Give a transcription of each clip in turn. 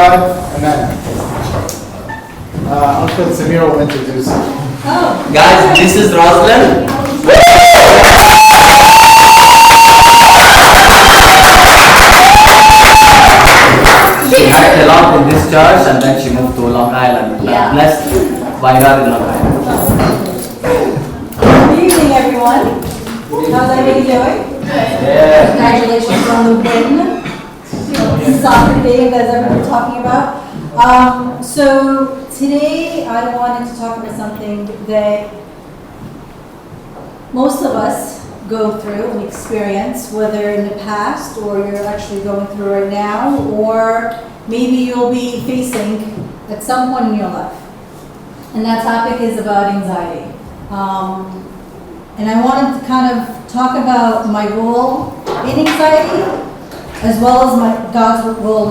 God, amen. Uncle Samir will introduce. Guys, this is Rosaline. She had a lot in this church and then she moved to Long Island. Yeah. Blessed by God in Long Island. Good evening, everyone. How's everybody doing? Yeah. Congratulations on the win. Soccer game that everyone talking about. So today I wanted to talk about something that most of us go through and experience, whether in the past or you're actually going through right now, or maybe you'll be facing at some point in your life. And that topic is about anxiety. And I wanted to kind of talk about my role in anxiety, as well as God's role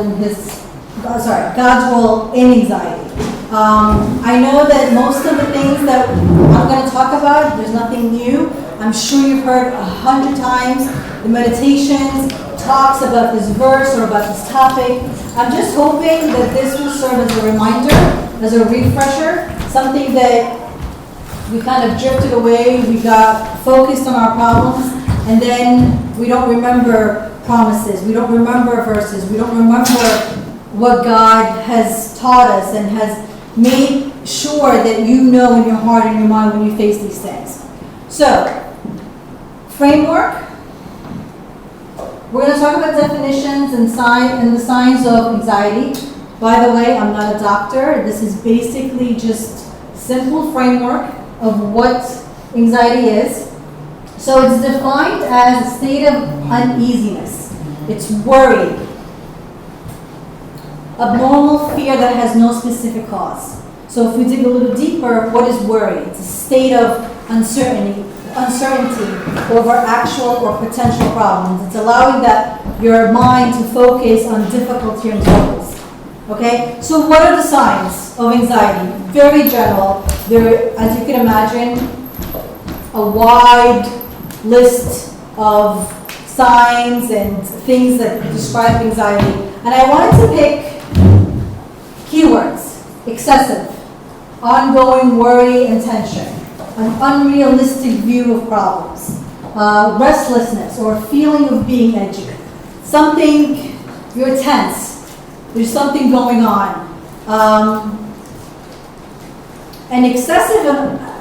in anxiety. I know that most of the things that I'm going to talk about, there's nothing new. I'm sure you've heard 100 times the meditations, talks about this verse or about this topic. I'm just hoping that this will serve as a reminder, as a refresher, something that we kind of drifted away, we got focused on our problems, and then we don't remember promises, we don't remember verses, we don't remember what God has taught us and has made sure that you know in your heart and your mind when you face these things. So, framework. We're going to talk about definitions and the signs of anxiety. By the way, I'm not a doctor. This is basically just simple framework of what anxiety is. So it's defined as a state of uneasiness. It's worry. Abnormal fear that has no specific cause. So if we dig a little deeper, what is worry? It's a state of uncertainty over actual or potential problems. It's allowing your mind to focus on difficulty and troubles. Okay? So what are the signs of anxiety? Very general. There, as you can imagine, a wide list of signs and things that describe anxiety. And I wanted to pick keywords: excessive, ongoing worry and tension, an unrealistic view of problems, restlessness or feeling of being edgy, something, you're tense, there's something going on. And excessive,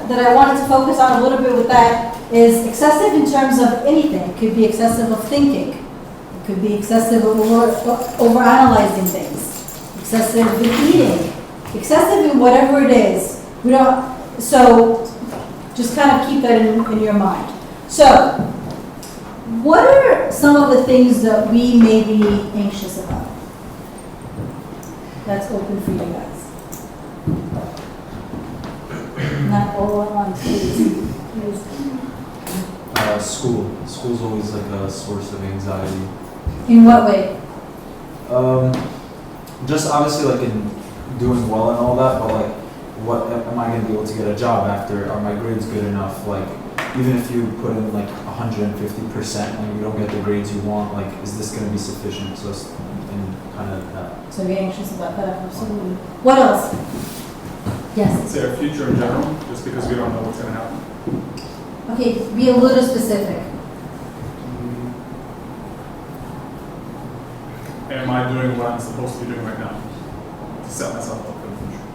that I wanted to focus on a little bit with that, is excessive in terms of anything. It could be excessive of thinking. It could be excessive of overanalyzing things. Excessive in eating. Excessive in whatever it is. So just kind of keep that in your mind. So, what are some of the things that we may be anxious about? That's open for you guys. Not all at once, please. School. School's always like a source of anxiety. In what way? Just obviously like in doing well and all that, but like, what am I going to be able to get a job after? Are my grades good enough? Like, even if you put in like 150% and you don't get the grades you want, like, is this going to be sufficient? So, and kind of that. So be anxious about that, absolutely. What else? Yes. Say our future in general, just because we don't know what's going to happen. Okay, be a little specific. Am I doing what I'm supposed to be doing right now to set myself up for the future?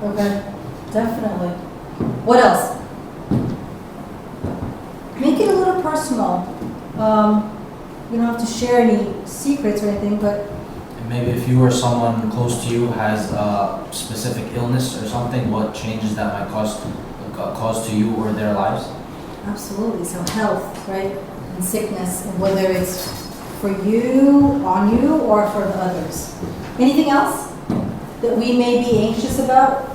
Okay, definitely. What else? Make it a little personal. You don't have to share any secrets or anything, but Maybe if you or someone close to you has a specific illness or something, what changes that might cause to you or their lives? absolutely. So health, right, and sickness, and whether it's for you, on you, or for the others. Anything else that we may be anxious about,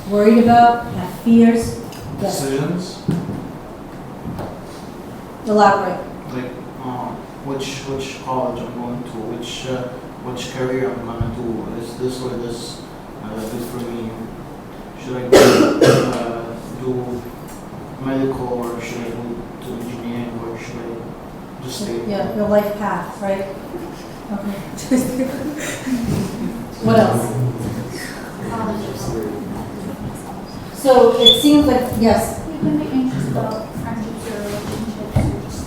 worried about, have fears? Yes. Decisions, Elaborate. like which college I'm going to, which career I'm gonna do. Is this or this good for me? Should I do medical, or should I do engineering, or should I just stay? Yeah, your life path, right? Okay. What else? So it seems like, yes, You can be anxious about friendships or relationships or just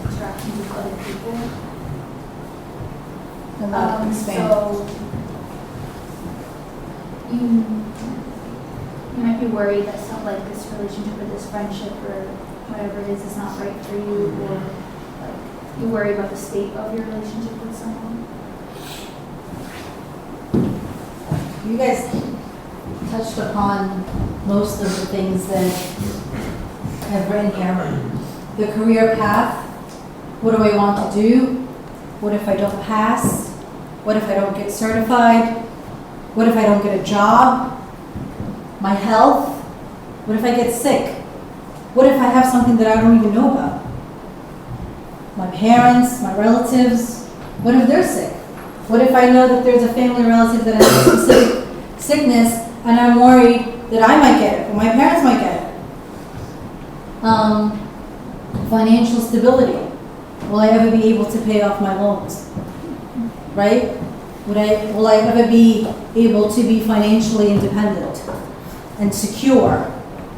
interactions with other people. expand. So you might be worried that some like this relationship or this friendship or whatever it is not right for you, or like you worry about the state of your relationship with someone. You guys touched upon most of the things that I've written here. The career path, what do I want to do? What if I don't pass? What if I don't get certified? What if I don't get a job? My health? What if I get sick? What if I have something that I don't even know about? My parents, my relatives, what if they're sick? What if I know that there's a family relative that has a specific sickness and I'm worried that I might get it or my parents might get it? Financial stability. Will I ever be able to pay off my loans? Right? Will I ever be able to be financially independent and secure?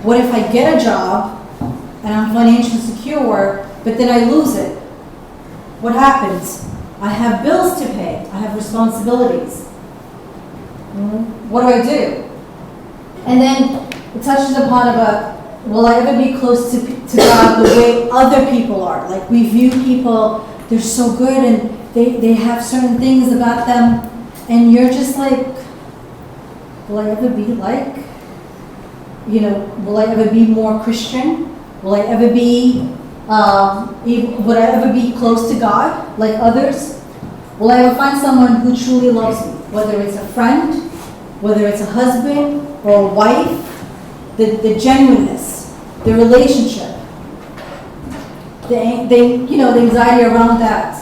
What if I get a job and I'm financially secure, but then I lose it? What happens? I have bills to pay. I have responsibilities. What do I do? And then it touches upon about, will I ever be close to God the way other people are? Like we view people, they're so good and they have certain things about them, and you're just like, will I ever be like, will I ever be more Christian? Will I ever be, would I ever be close to God like others? Will I ever find someone who truly loves me? Whether it's a friend, whether it's a husband or a wife, the genuineness, the relationship, the anxiety around that.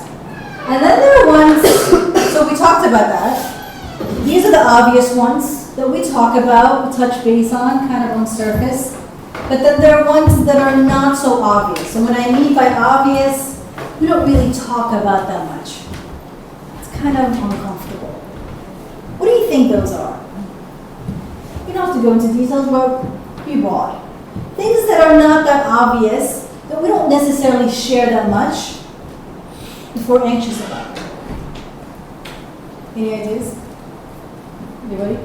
And then there are ones, so we talked about that. These are the obvious ones that we talk about, we touch base on, kind of on surface. But then there are ones that are not so obvious. And when I mean by obvious, we don't really talk about that much. It's kind of uncomfortable. What do you think those are? You don't have to go into details, but be broad. Things that are not that obvious, that we don't necessarily share that much, if we're anxious about it. Any ideas? Anybody?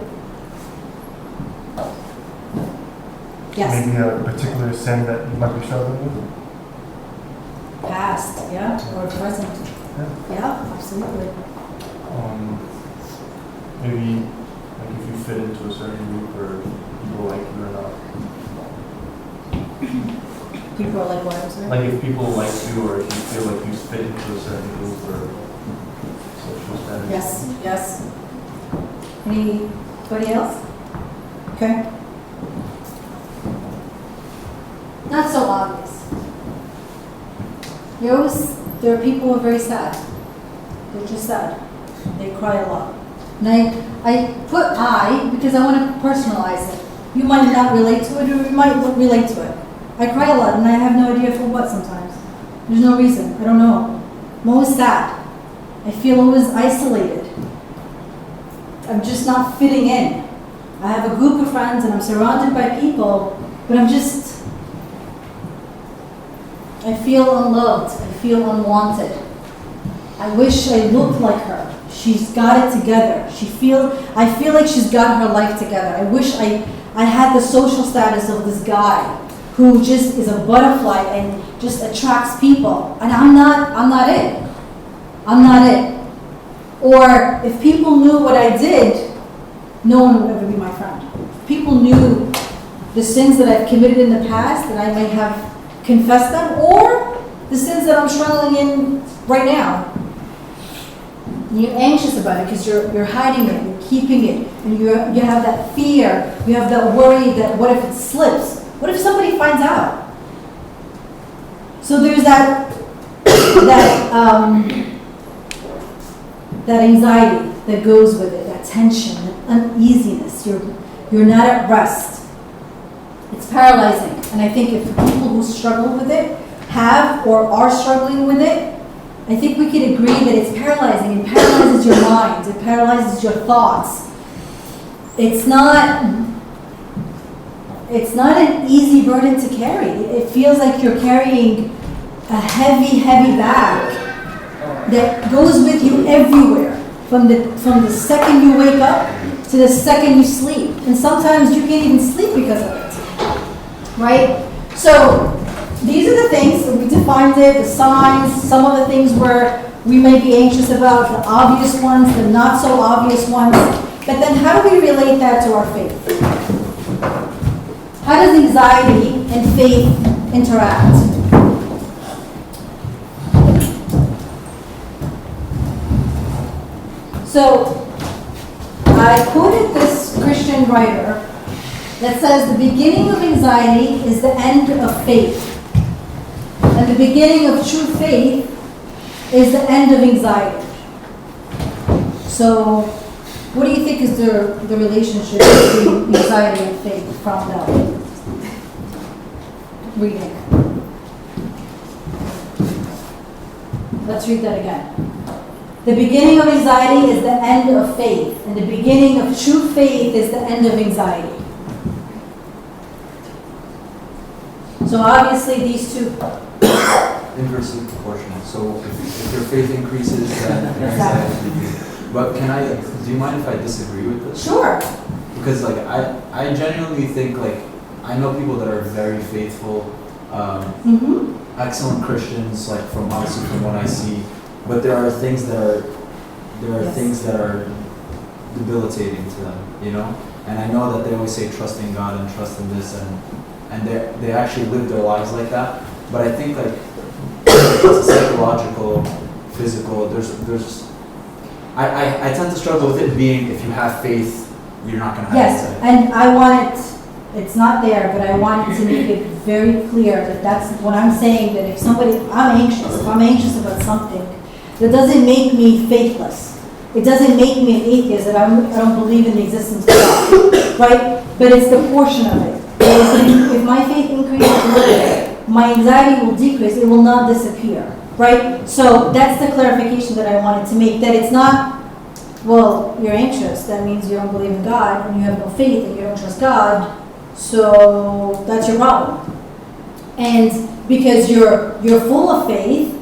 Yes. Maybe a particular sin that you might be struggling with? Past, yeah, or present. Yeah, absolutely. Maybe like if you fit into a certain group or people like you or not. People are like what, I'm sorry? Like if people like you or if you feel like you fit into a certain group or social status. Yes. Anybody else? Okay. Not so obvious. There are people who are very sad. They're just sad. They cry a lot. And I put I because I want to personalize it. You might not relate to it or you might relate to it. I cry a lot and I have no idea for what sometimes. There's no reason. I don't know. I'm always sad. I feel always isolated. I'm just not fitting in. I have a group of friends and I'm surrounded by people, but I feel unloved. I feel unwanted. I wish I looked like her. She's got it together. I feel like she's got her life together. I wish I had the social status of this guy who just is a butterfly and just attracts people. And I'm not it. I'm not it. Or if people knew what I did, no one would ever be my friend. If people knew the sins that I've committed in the past, that I may have confessed them, or the sins that I'm struggling in right now. And you're anxious about it because you're hiding it, you're keeping it, and you have that fear, you have that worry that what if it slips? What if somebody finds out? So there's that anxiety that goes with it, that tension, that uneasiness. You're not at rest. It's paralyzing. And I think if the people who struggle with it have or are struggling with it, I I think we can agree that it's paralyzing. It paralyzes your mind. It paralyzes your thoughts. It's not an easy burden to carry. It feels like you're carrying a heavy, heavy bag that goes with you everywhere, from the second you wake up to the second you sleep. And sometimes you can't even sleep because of it, right? So these are the things that we defined it, the signs, some of the things where we may be anxious about, the obvious ones, the not so obvious ones. But then how do we relate that to our faith? How does anxiety and faith interact? So I quoted this Christian writer that says the beginning of anxiety is the end of faith. And the beginning of true faith is the end of anxiety. So what do you think is the relationship between anxiety and faith from that reading? Let's read that again. The beginning of anxiety is the end of faith, and the beginning of true faith is the end of anxiety. So obviously these two... Inversely proportional. So if your faith increases, then your anxiety decreases. But do you mind if I disagree with this? Sure. Because like I genuinely think like I know people that are very faithful, excellent Christians, like from what I see. But there are things that are debilitating to them, you know. And I know that they always say trust in God and trust in this, and they actually live their lives like that. But I think like it's psychological, physical. I tend to struggle with it being if you have faith, you're not going to have Yes, and I want it. It's not there, but I wanted to make it very clear that that's what I'm saying. That if I'm anxious about something, that doesn't make me faithless. It doesn't make me an atheist, that I don't believe in the existence of God, right? But it's the portion of it. If my faith increases a little bit, my anxiety will decrease. It will not disappear, right? So that's the clarification that I wanted to make. That it's not, well, you're anxious. That means you don't believe in God, and you have no faith, and you don't trust God. So that's your problem. And because you're full of faith,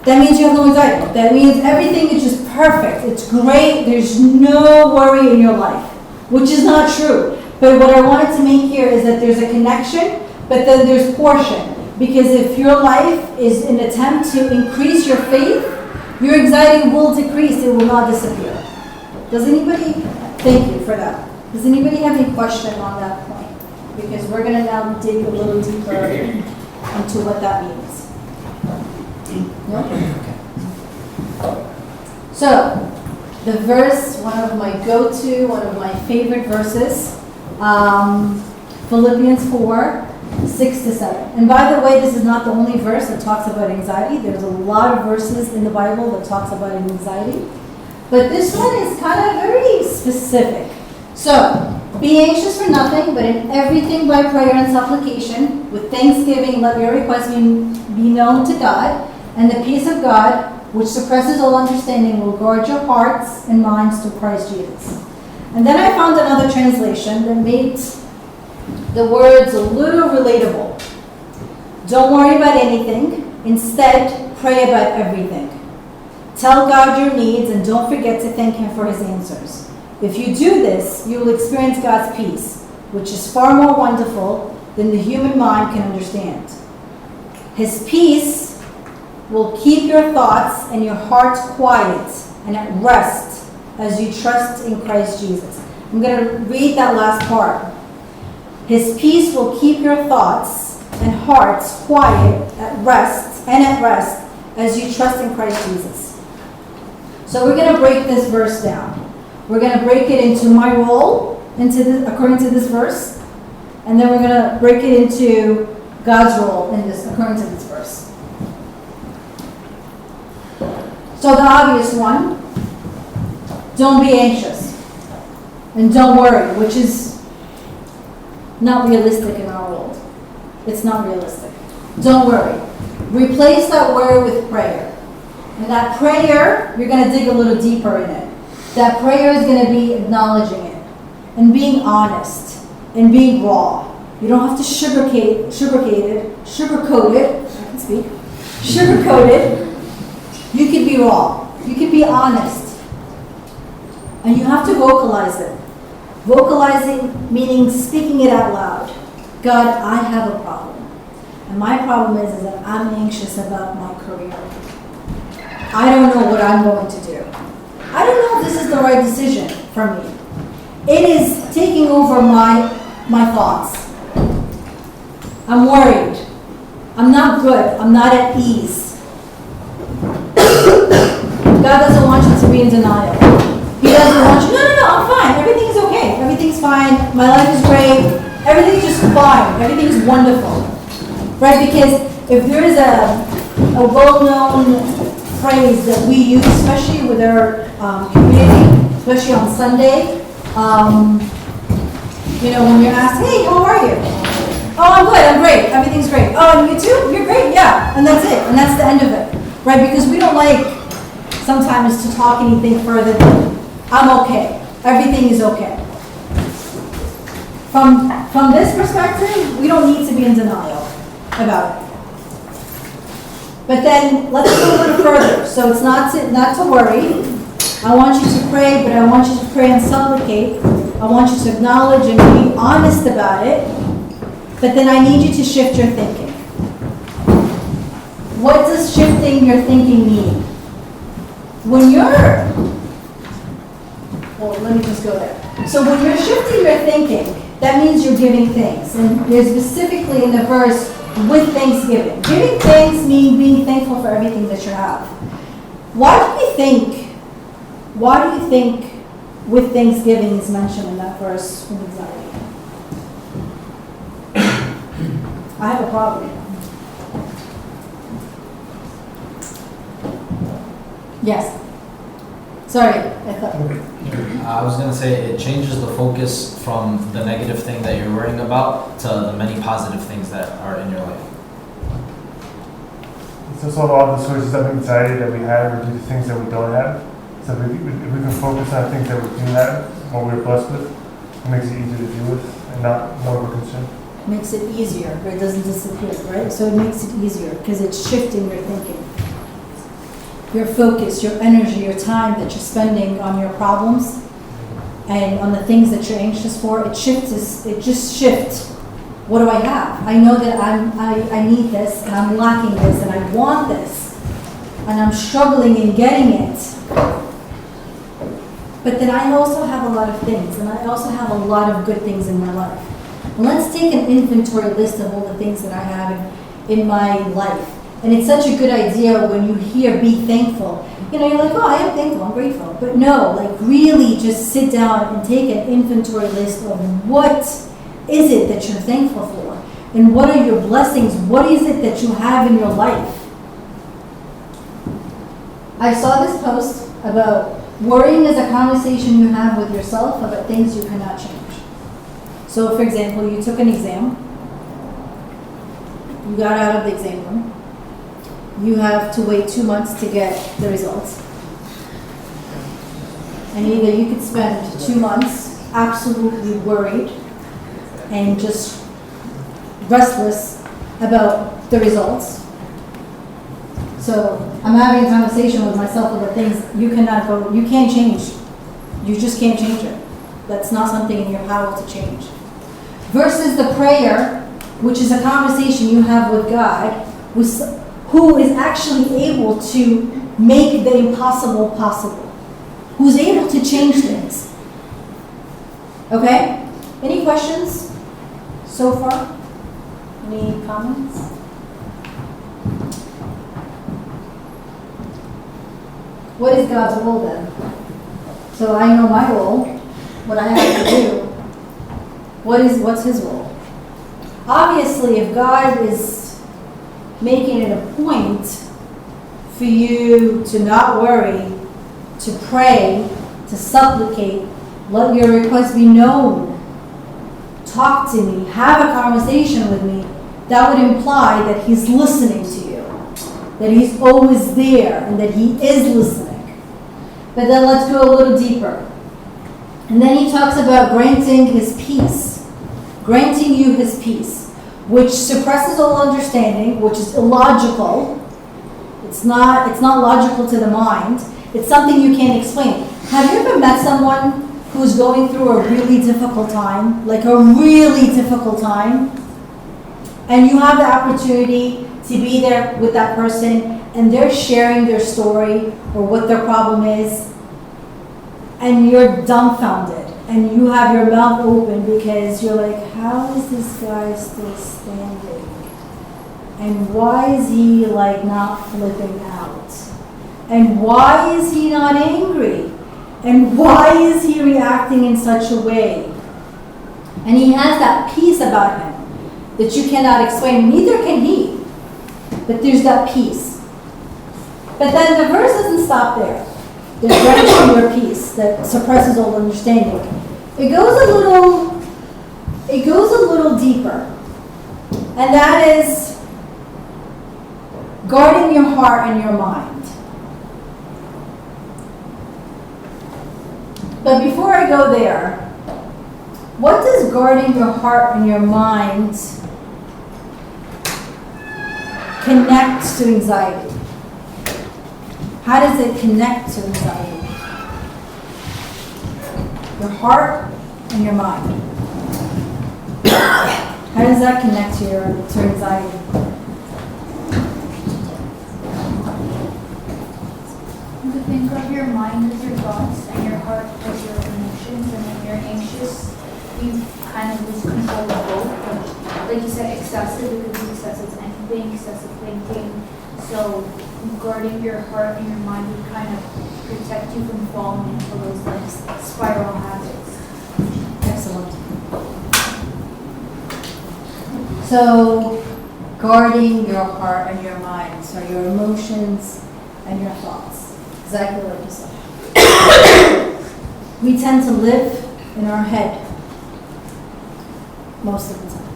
that means you have no anxiety. That means everything is just perfect. It's great. There's no worry in your life, which is not true. But what I wanted to make here is that there's a connection, but then there's portion. Because if your life is an attempt to increase your faith, your anxiety will decrease. It will not disappear. Does anybody, thank you for that. Does anybody have any question on that point? Because we're going to now dig a little deeper into what that means. No? Okay. So, the verse, one of my favorite verses, Philippians 4, 6 to 7. And by the way, this is not the only verse that talks about anxiety. There's a lot of verses in the Bible that talks about anxiety. But this one is kind of very specific. So, be anxious for nothing, but in everything by prayer and supplication, with thanksgiving, let your requests be known to God, and the peace of God, which suppresses all understanding, will guard your hearts and minds through Christ Jesus. And then I found another translation that made the words a little relatable. Don't worry about anything. Instead, pray about everything. Tell God your needs and don't forget to thank Him for His answers. If you do this, you will experience God's peace, which is far more wonderful than the human mind can understand. His peace will keep your thoughts and your hearts quiet and at rest as you trust in Christ Jesus. I'm going to read that last part. His peace will keep your thoughts and hearts quiet at rest as you trust in Christ Jesus. So we're going to break this verse down. We're going to break it into my role according to this verse, and then we're going to break it into God's role in this according to this verse. So the obvious one, don't be anxious and don't worry, which is not realistic in our world. It's not realistic. Don't worry. Replace that worry with prayer. And that prayer, you're going to dig a little deeper in it. That prayer is going to be acknowledging it and being honest and being raw. You don't have to sugarcoat it, I can speak, sugarcoat it. You can be raw. You can be honest. And you have to vocalize it. Vocalizing meaning speaking it out loud. God, I have a problem. And my problem is that I'm anxious about my career. I don't know what I'm going to do. I don't know if this is the right decision for me. It is taking over my thoughts. I'm worried. I'm not good. I'm not at ease. God doesn't want you to be in denial. He doesn't want you, no, I'm fine. Everything's okay. Everything's fine. My life is great. Everything's just fine. Everything's wonderful. Right? Because if there is a well-known phrase that we use, especially with our community, especially on Sunday, when you're asked, hey, how are you? Oh, I'm good, I'm great, everything's great. Oh, and you too? You're great, yeah. And that's it, and that's the end of it. Right? Because we don't like sometimes to talk anything further than, I'm okay, everything is okay. From this perspective, we don't need to be in denial about it. But then let's go a little further. So it's not to worry. I want you to pray, but I want you to pray and supplicate. I want you to acknowledge and be honest about it. But then I need you to shift your thinking. What does shifting your thinking mean? When let me just go there. So when you're shifting your thinking, that means you're giving thanks. And there's specifically in the verse, with thanksgiving. Giving thanks means being thankful for everything that you have. Why do you think with thanksgiving is mentioned in that verse with anxiety? I have a problem. Yes. Sorry, I thought. I was going to say it changes the focus from the negative thing that you're worrying about to the many positive things that are in your life. It's also all the sources of anxiety that we have or due to things that we don't have. So if we can focus on things that we do have, what we're blessed with, it makes it easier to deal with and not more of a concern. Makes it easier, but it doesn't disappear, right? So it makes it easier because it's shifting your thinking. Your focus, your energy, your time that you're spending on your problems and on the things that you're anxious for, it just shifts. What do I have? I know that I need this and I'm lacking this and I want this and I'm struggling in getting it. But then I also have a lot of things and I also have a lot of good things in my life. Well, let's take an inventory list of all the things that I have in my life. And it's such a good idea when you hear be thankful. You're like, oh, I am thankful, I'm grateful. But no, really just sit down and take an inventory list of what is it that you're thankful for? And what are your blessings? What is it that you have in your life? I saw this post about worrying is a conversation you have with yourself about things you cannot change. So, for example, you took an exam. You got out of the exam room. You have to wait 2 months to get the results. And either you could spend 2 months absolutely worried and just restless about the results. So I'm having a conversation with myself about things you can't change. You just can't change it. That's not something in your power to change. Versus the prayer, which is a conversation you have with God, who is actually able to make the impossible possible. Who's able to change things. Okay? Any questions so far? Any comments? What is God's role then? So I know my role, what I have to do. What's his role? Obviously, if God is making it a point for you to not worry, to pray, to supplicate, let your request be known, talk to me, have a conversation with me, that would imply that he's listening to you. that he's always there, and that he is listening. But then let's go a little deeper. And then he talks about granting his peace, granting you his peace, which suppresses all understanding, which is illogical. It's not logical to the mind. It's something you can't explain. Have you ever met someone who's going through a really difficult time, like a really difficult time, and you have the opportunity to be there with that person, and they're sharing their story or what their problem is, and you're dumbfounded, and you have your mouth open because you're like, how is this guy still standing? And why is he like not flipping out? And why is he not angry? And why is he reacting in such a way? And he has that peace about him that you cannot explain, neither can he. But there's that peace. But then the verse doesn't stop there. There's granting your peace that suppresses all understanding. It goes a little deeper. And that is guarding your heart and your mind. But before I go there, what does guarding your heart and your mind connect to anxiety? How does it connect to anxiety? Your heart and your mind. How does that connect to anxiety? You think of your mind as your thoughts and your heart as your emotions, and when you're anxious, you kind of lose control of both. But like you said, excessive, it could be excessive anything, excessive thinking. So guarding your heart and your mind would kind of protect you from falling into those like spiral habits. Excellent. So guarding your heart and your mind, so your emotions and your thoughts. Exactly like you said. We tend to live in our head most of the time.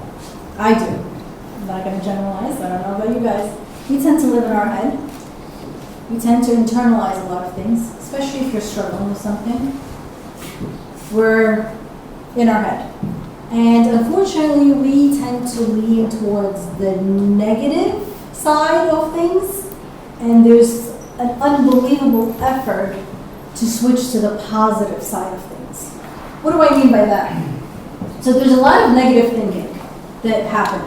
I do. I'm not going to generalize. I don't know about you guys. We tend to live in our head. We tend to internalize a lot of things, especially if you're struggling with something. We're in our head. And unfortunately, we tend to lean towards the negative side of things, and there's an unbelievable effort to switch to the positive side of things. What do I mean by that? So there's a lot of negative thinking that happen.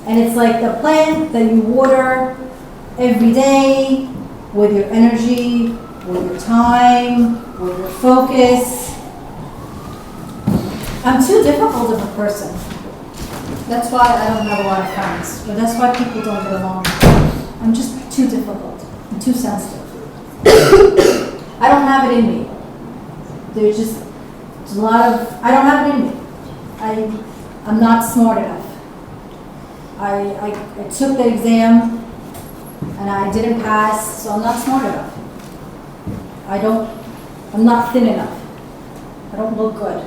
And it's like the plant that you water every day with your energy, with your time, with your focus. I'm too difficult of a person. That's why I don't have a lot of friends. Or that's why people don't get along. I'm just too difficult. I'm too sensitive. I don't have it in me. There's a lot of, I don't have it in me. I'm not smart enough. I took the exam and I didn't pass, so I'm not smart enough. I'm not thin enough. I don't look good.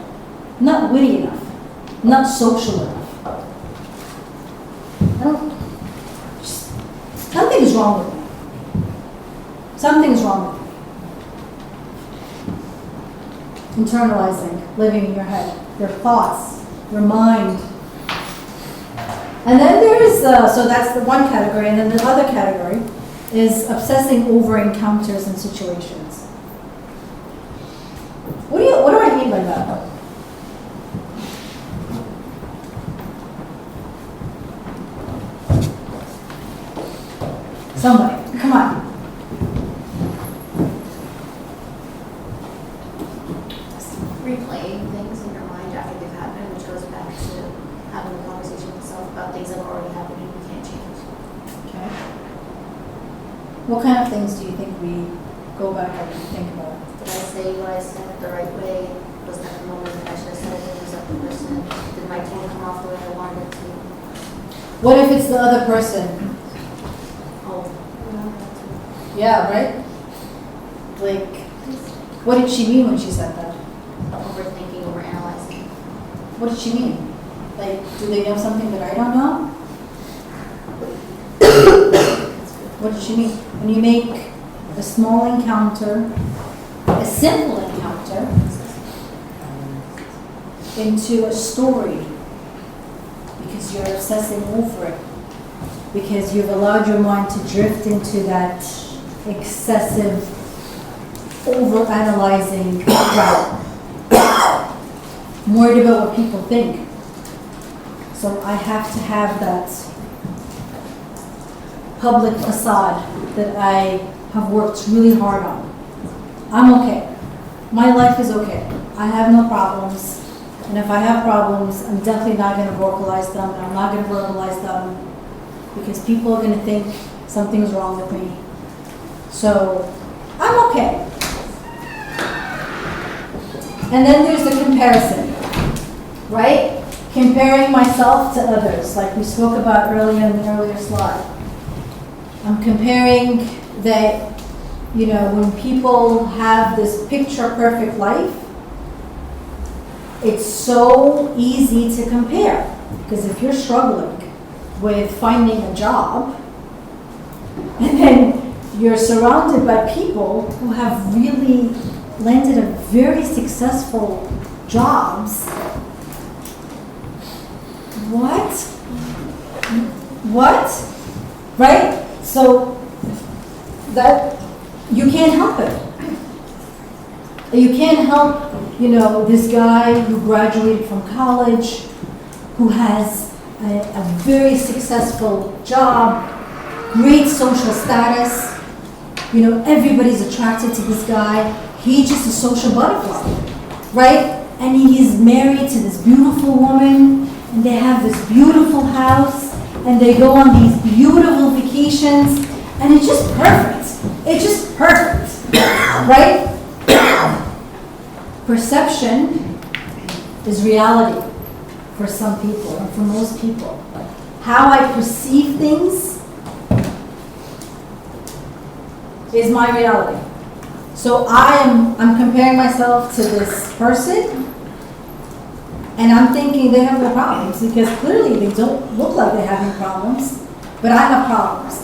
I'm not witty enough. I'm not social enough. Something's wrong with me. Something's wrong with me. Internalizing, living in your head, your thoughts, your mind. And then there is, so that's the one category, and then the other category is obsessing over encounters and situations. What do I mean by that? Somebody, come on. Replaying things in your mind after they've happened, which goes back to having a conversation with yourself about things that have already happened and you can't change. Okay. What kind of things do you think we go back and think about? Did I say what I said the right way? Was that the moment that I should have said it? Was that the person? Did my tone come off the way I wanted it to? What if it's the other person? Oh, Yeah, right? Like, what did she mean when she said that? overthinking, overanalyzing. What did she mean? Like, do they know something that I don't know? What did what you mean. When you make a small encounter, a simple encounter, into a story, because you're obsessing over it, because you've allowed your mind to drift into that excessive, over-analyzing route, I'm worried about what people think. So I have to have that public facade that I have worked really hard on. I'm okay. My life is okay. I have no problems. And if I have problems, I'm definitely not going to vocalize them. And I'm not going to verbalize them because people are going to think something's wrong with me. So I'm okay. And then there's the comparison, right? Comparing myself to others, like we spoke about earlier in the earlier slide. I'm comparing that, you know, when people have this picture-perfect life, it's so easy to compare. Because if you're struggling with finding a job, and then you're surrounded by people who have really landed a very successful jobs, what? Right? So that you can't help it. You can't help, you know, this guy who graduated from college, who has a very successful job, great social status. You know, everybody's attracted to this guy. He's just a social butterfly, right? And he's married to this beautiful woman, and they have this beautiful house, and they go on these beautiful vacations, and it's just perfect. It's just perfect, right? Perception is reality for some people, and for most people. How I perceive things is my reality. So I'm comparing myself to this person, and I'm thinking they have no problems, because clearly they don't look like they have any problems, but I have problems.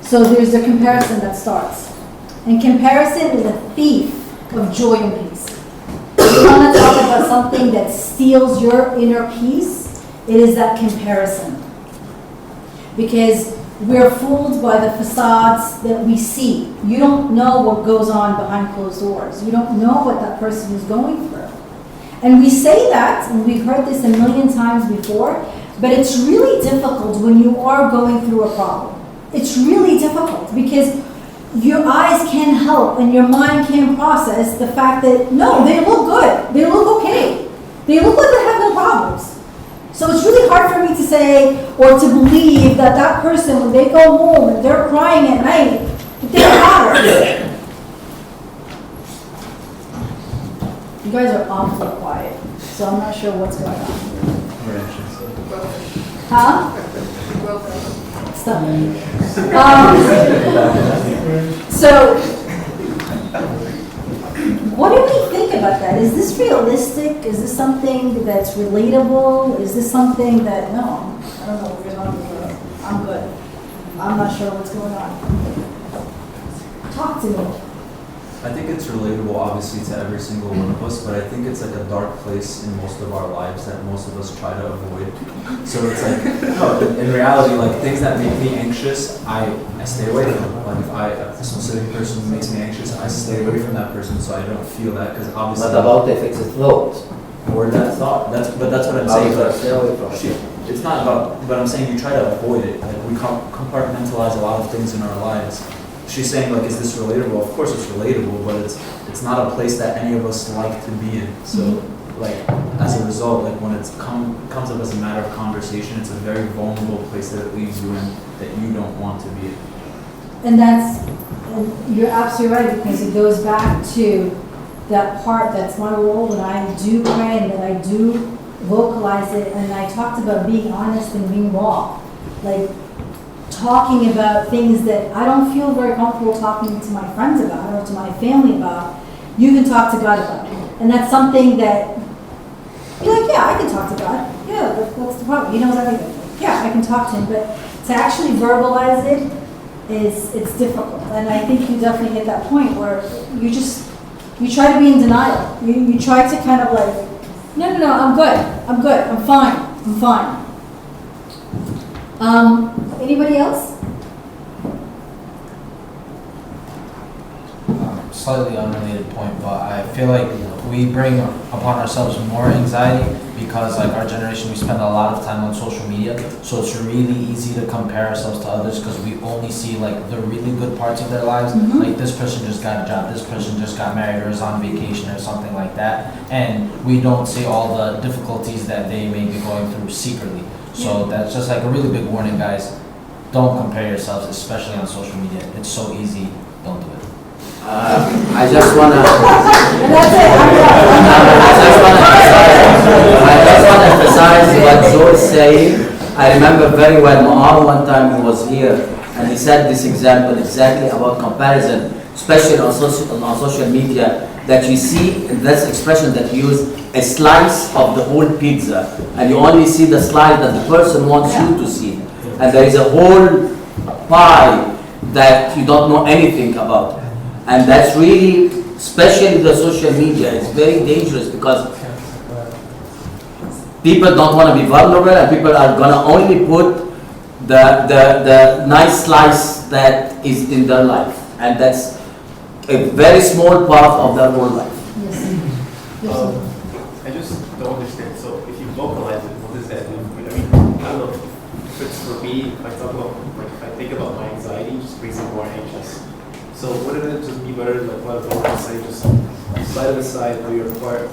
So there's a comparison that starts. And comparison is a thief of joy and peace. If you want to talk about something that steals your inner peace, it is that comparison. Because we're fooled by the facades that we see. You don't know what goes on behind closed doors. You don't know what that person is going through. And we say that, and we've heard this a million times before, but it's really difficult when you are going through a problem. It's really difficult because your eyes can't help and your mind can't process the fact that, no, they look good. They look okay. They look like they have no problems. So it's really hard for me to say or to believe that that person, when they go home and they're crying at night, that they're happy. You guys are awfully quiet, so I'm not sure what's going on. Huh? Stop it. So, what do we think about that? Is this realistic? Is this something that's relatable? Is this something that, no, I don't know what you're talking about. I'm good. I'm not sure what's going on. Talk to me. I think it's relatable, obviously, to every single one of us, but I think it's like a dark place in most of our lives that most of us try to avoid. So it's like, no, in reality, like things that make me anxious, I stay away from. Like if a specific person makes me anxious, I stay away from that person so I don't feel that, because obviously. What about if it's a thought? Or that thought. But that's what I'm saying. How do you stay away from it? It's not about, but I'm saying you try to avoid it. Like we compartmentalize a lot of things in our lives. She's saying, like, is this relatable? Of course it's relatable, but it's not a place that any of us like to be in. So, like, as a result, like, when it comes up as a matter of conversation, it's a very vulnerable place that it leaves you in that you don't want to be in. And you're absolutely right, because it goes back to that part that's my role when I do pray and that I do vocalize it, and I talked about being honest and being raw. Like, talking about things that I don't feel very comfortable talking to my friends about or to my family about, you can talk to God about. And that's something that you're like, yeah, I can talk to God. Yeah, what's the problem? He knows everything. Yeah, I can talk to him. But to actually verbalize it it's difficult. And I think you definitely hit that point where you try to be in denial. You try to kind of like, no, I'm good, I'm fine. Anybody else? Slightly unrelated point, but I feel like we bring upon ourselves more anxiety because like our generation, we spend a lot of time on social media, so it's really easy to compare ourselves to others because we only see like the really good parts of their lives. Like this person just got a job, this person just got married or is on vacation or something like that, and we don't see all the difficulties that they may be going through secretly. So that's just like a really big warning, guys. Don't compare yourselves, especially on social media. It's so easy. Don't do it. I just wanna. And that's it. I just wanna emphasize what Joe is saying. I remember very well Mu'ar one time he was here and he said this example exactly about comparison, especially on social media, that you see in this expression that you use a slice of the whole pizza and you only see the slice that the person wants you to see. And there is a whole pie that you don't know anything about. And that's really, especially the social media, it's very dangerous because people don't want to be vulnerable and people are going to only put the nice slice that is in their life. And that's a very small part of their whole life. I just don't understand. So if you vocalize it, what does that mean? I mean, I don't know if it's for me, if I talk about, like if I think about my anxiety, it just makes me more anxious. So wouldn't it just be better, like what I say, just side by side, know your part?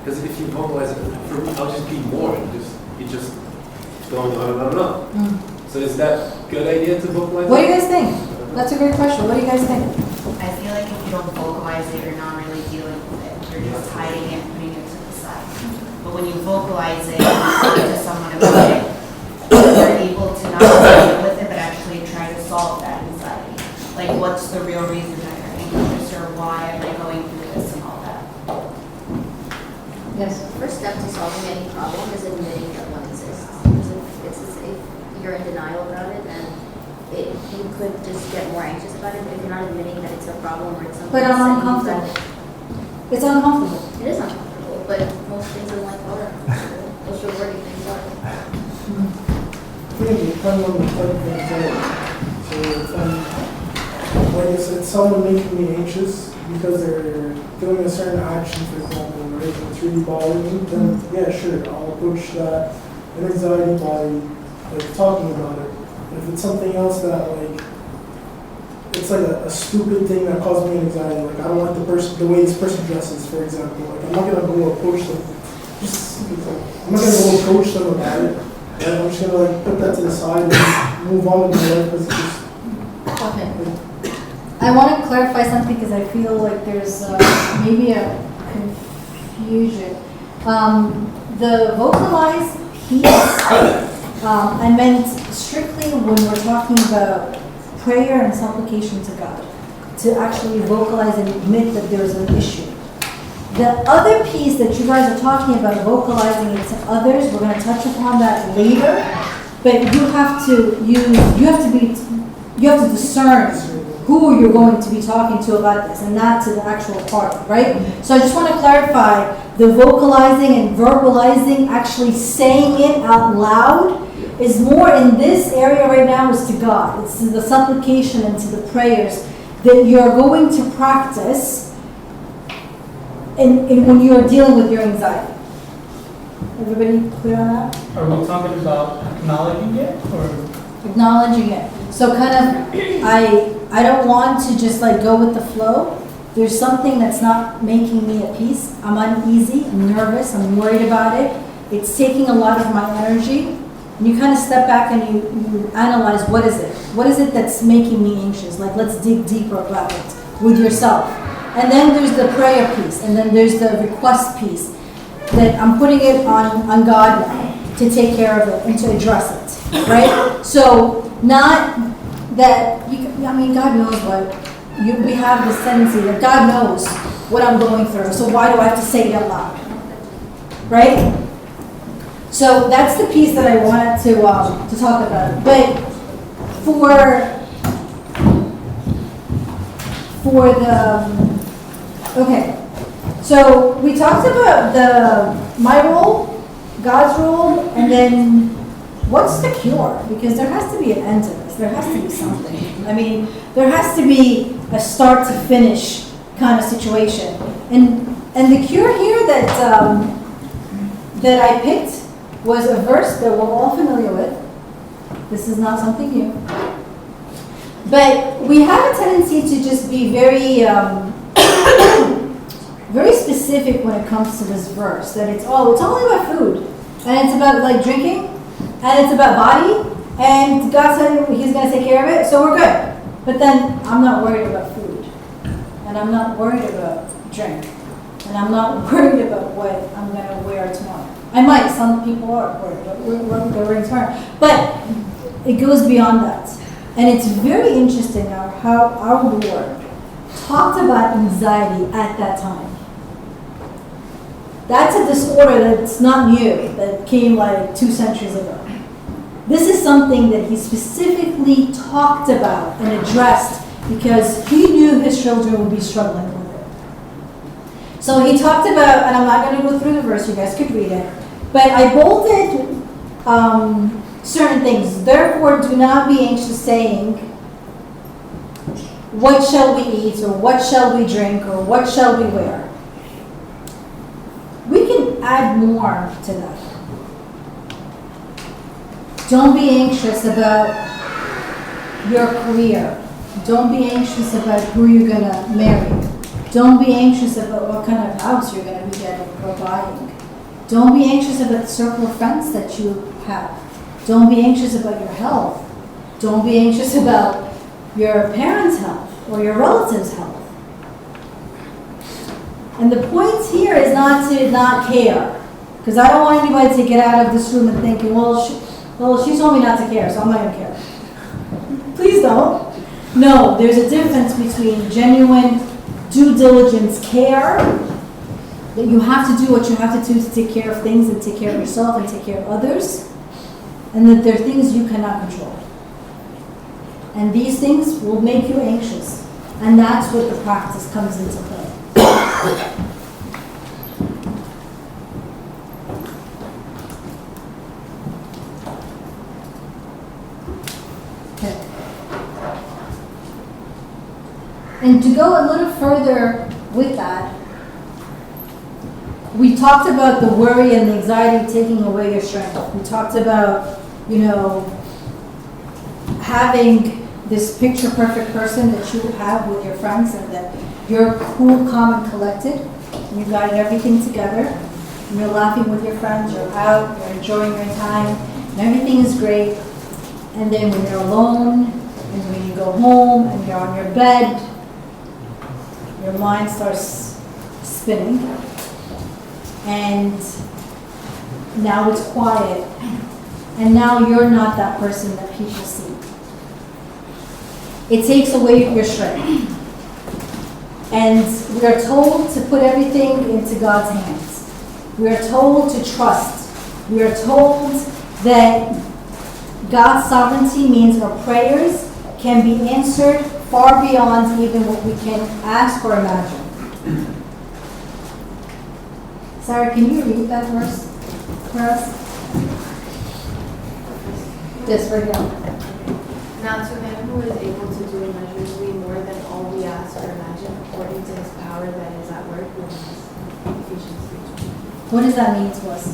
Because if you vocalize it, for me, I'll just be more, and it just going on and on and on. So is that a good idea to vocalize? What do you guys think? That's a great question. What do you guys think? I feel like if you don't vocalize it, you're not really dealing with it. You're just hiding it, putting it to the side. But when you vocalize it, and talk to someone about it, you're able to not deal with it, but actually try to solve that anxiety. Like, what's the real reason that you're anxious, or why am I going through this and all that? Yes. The first step to solving any problem is admitting that one exists. Because if you're in denial about it, then you could just get more anxious about it. But if you're not admitting that it's a problem or it's something But I'm uncomfortable. It's uncomfortable. It is uncomfortable, but most things in life are uncomfortable. Most rewarding things are. Maybe depending on the type of anxiety. So like I said, someone making me anxious because they're doing a certain action, for example, right, and it's really bothering me, then yeah, sure, I'll approach that anxiety by like talking about it. But if it's something else that like it's like a stupid thing that causes me anxiety, like I don't like the way this person dresses, for example, like I'm not gonna go approach them. I'm not gonna go approach them about it. And I'm just gonna like put that to the side and move on with my life because it's just. Okay. I want to clarify something because I feel like there's maybe a confusion. The vocalized piece, I meant strictly when we're talking about prayer and supplication to God, to actually vocalize and admit that there's an issue. The other piece that you guys are talking about, vocalizing it to others, we're going to touch upon that later, but you have to discern who you're going to be talking to about this and not to the actual party, right? So I just want to clarify the vocalizing and verbalizing, actually saying it out loud, is more in this area right now is to God. It's to the supplication and to the prayers that you're going to practice when you're dealing with your anxiety. Everybody clear on that? Are we talking about acknowledging it, or? Acknowledging it. So kind of, I don't want to just like go with the flow. There's something that's not making me at peace. I'm uneasy, I'm nervous, I'm worried about it. It's taking a lot of my energy. And you kind of step back and you analyze, what is it? What is it that's making me anxious? Like, let's dig deeper about it with yourself. And then there's the prayer piece, and then there's the request piece that I'm putting it on God now to take care of it and to address it, right? So not that, God knows what, we have this tendency that God knows what I'm going through, so why do I have to say it out loud, right? So that's the piece that I wanted to talk about. But for for the, okay. So we talked about my role, God's role, and then what's the cure? Because there has to be an end to this. There has to be something. I mean, there has to be a start to finish kind of situation. And the cure here that I picked was a verse that we're all familiar with. This is not something new. But we have a tendency to just be very, very specific when it comes to this verse. That it's only about food, and it's about like drinking, and it's about body, and God said He's going to take care of it, so we're good. But then I'm not worried about food, and I'm not worried about drink, and I'm not worried about what I'm going to wear tomorrow. I might. Some people are worried about what they're wearing tomorrow, but it goes beyond that. And it's very interesting now how our Lord talked about anxiety at that time. That's a disorder that's not new, that came like 2 centuries ago. This is something that He specifically talked about and addressed because He knew His children would be struggling with it. So He talked about, and I'm not going to go through the verse, you guys could read it, but I bolded certain things. Therefore, do not be anxious, saying, what shall we eat, or what shall we drink, or what shall we wear? We can add more to that. Don't be anxious about your career. Don't be anxious about who you're going to marry. Don't be anxious about what kind of house you're going to be getting or buying. Don't be anxious about the circle of friends that you have. Don't be anxious about your health. Don't be anxious about your parents' health or your relatives' health. And the point here is not to not care. Because I don't want anybody to get out of this room and thinking, well, she told me not to care, so I'm not going to care. Please don't. No, there's a difference between genuine due diligence care, that you have to do what you have to do to take care of things and take care of yourself and take care of others, and that there are things you cannot control. And these things will make you anxious. And that's what the practice comes into play. Okay. And to go a little further with that, we talked about the worry and the anxiety taking away your strength. We talked about, having this picture perfect person that you have with your friends, and that you're cool, calm, and collected, and you've got everything together, and you're laughing with your friends, you're out, you're enjoying your time, and everything is great. And then when you're alone, and when you go home, and you're on your bed, your mind starts spinning, and now it's quiet, and now you're not that person that people see. It takes away your strength. And we are told to put everything into God's hands. We are told to trust. We are told that God's sovereignty means our prayers can be answered far beyond even what we can ask or imagine. Sarah, can you read that verse for us? This right here. Now to him who is able to do immeasurably more than all we ask or imagine, according to His power that is at work within us. Ephesians 3:20. What does that mean to us?